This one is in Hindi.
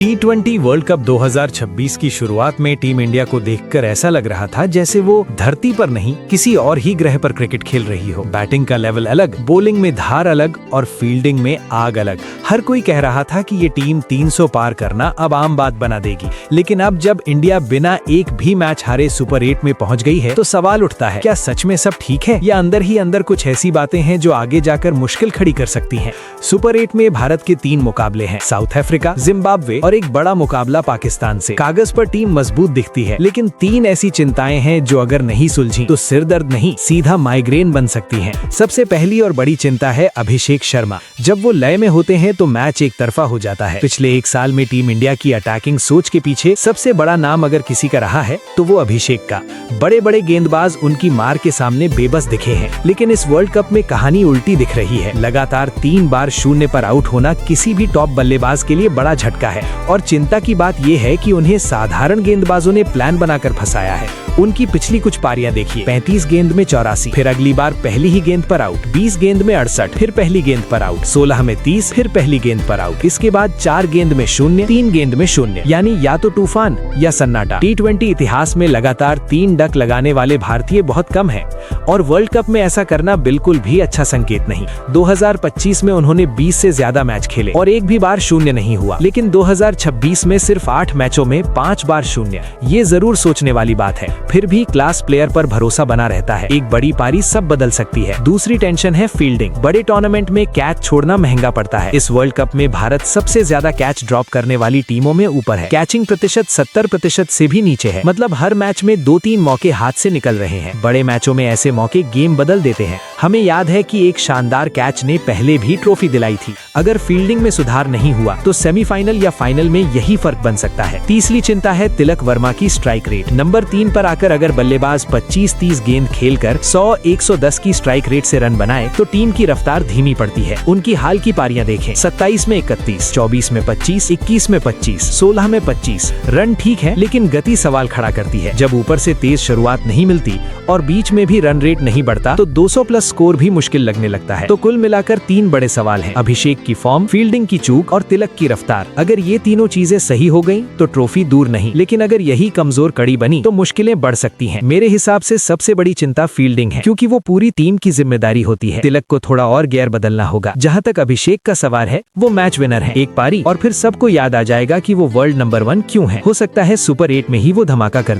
T20 वर्ल्ड कप 2026 की शुरुआत में टीम इंडिया को देखकर ऐसा लग रहा था जैसे वो धरती पर नहीं किसी और ही ग्रह पर क्रिकेट खेल रही हो। बैटिंग का लेवल अलग, बॉलिंग में धार अलग और फील्डिंग में आग अलग। हर कोई कह रहा था कि ये टीम 300 पार करना अब आम बात बना देगी। लेकिन अब जब इंडिया बिना एक भी मैच हारे सुपर 8 में पहुंच गई है तो सवाल उठता है, क्या सच में सब ठीक है या अंदर ही अंदर कुछ ऐसी बातें हैं जो आगे जाकर मुश्किल खड़ी कर सकती हैं। सुपर 8 में भारत के 3 मुकाबले हैं, साउथ अफ्रीका, जिम्बाब्वे और एक बड़ा मुकाबला पाकिस्तान से। कागज पर टीम मजबूत दिखती है, लेकिन 3 ऐसी चिंताएं हैं जो अगर नहीं सुलझी तो सिर दर्द नहीं सीधा माइग्रेन बन सकती हैं। सबसे पहली और बड़ी चिंता है अभिषेक शर्मा। जब वो लय में होते हैं तो मैच एक तरफा हो जाता है। पिछले 1 साल में टीम इंडिया की अटैकिंग सोच के पीछे सबसे बड़ा नाम अगर किसी का रहा है तो वो अभिषेक का। बड़े बड़े गेंदबाज उनकी मार के सामने बेबस दिखे हैं, लेकिन इस वर्ल्ड कप में कहानी उल्टी दिख रही है। लगातार 3 बार 0 पर आउट होना किसी भी टॉप बल्लेबाज के लिए बड़ा झटका है और चिंता की बात यह है कि उन्हें साधारण गेंदबाजों ने प्लान बनाकर फंसाया है। उनकी पिछली कुछ पारियां देखिए, 35 गेंद में 84, फिर अगली बार पहली ही गेंद पर आउट, 20 गेंद में 68, फिर पहली गेंद पर आउट, 16 में 30, फिर पहली गेंद पर आउट। इसके बाद 4 गेंद में 0, 3 गेंद में 0, यानी या तो तूफान या सन्नाटा। T20 इतिहास में लगातार 3 डक लगाने वाले भारतीय बहुत कम हैं और वर्ल्ड कप में ऐसा करना बिल्कुल भी अच्छा संकेत नहीं। 2025 में उन्होंने 20 से ज्यादा मैच खेले और एक भी बार 0 नहीं हुआ, लेकिन 2026 में सिर्फ 8 मैचों में 5 बार 0। ये जरूर सोचने वाली बात है। फिर भी क्लास प्लेयर पर भरोसा बना रहता है। एक बड़ी पारी सब बदल सकती है। दूसरी टेंशन है फील्डिंग। बड़े टूर्नामेंट में कैच छोड़ना महंगा पड़ता है। इस वर्ल्ड कप में भारत सबसे ज्यादा कैच ड्रॉप करने वाली टीमों में ऊपर है। कैचिंग प्रतिशत 70% से भी नीचे है। मतलब हर मैच में 2-3 मौके हाथ से निकल रहे हैं। बड़े मैचों में ऐसे मौके गेम बदल देते हैं। हमें याद है कि एक शानदार कैच ने पहले भी ट्रॉफी दिलाई थी। अगर फील्डिंग में सुधार नहीं हुआ तो सेमीफाइनल या फाइनल में यही फर्क बन सकता है। तीसरी चिंता है तिलक वर्मा की स्ट्राइक रेट। नंबर 3 पर आकर अगर बल्लेबाज 25-30 गेंद खेलकर 100-110 की स्ट्राइक रेट से रन बनाए तो टीम की रफ्तार धीमी पड़ती है। उनकी हाल की पारियां देखें, 27 में 31, 24 में 25, 21 में 25, 16 में 25। रन ठीक है, लेकिन गति सवाल खड़ा करती है। जब ऊपर से तेज शुरुआत नहीं मिलती और बीच में भी रन रेट नहीं बढ़ता तो 200 प्लस स्कोर भी मुश्किल लगने लगता है। तो कुल मिलाकर 3 बड़े सवाल हैं, अभिषेक की फॉर्म, फील्डिंग की चूक और तिलक की रफ्तार। अगर ये तीनों चीजें सही हो गयी तो ट्रॉफी दूर नहीं, लेकिन अगर यही कमजोर कड़ी बनी तो मुश्किलें बढ़ सकती हैं। मेरे हिसाब से सबसे बड़ी चिंता फील्डिंग है, क्योंकि वो पूरी टीम की जिम्मेदारी होती है। तिलक को थोड़ा और गियर बदलना होगा। जहां तक अभिषेक का सवाल है, वो मैच विनर है। एक पारी और फिर सबको याद आ जाएगा कि वो वर्ल्ड नंबर 1 क्यों है। हो सकता है सुपर 8 में ही वो धमाका कर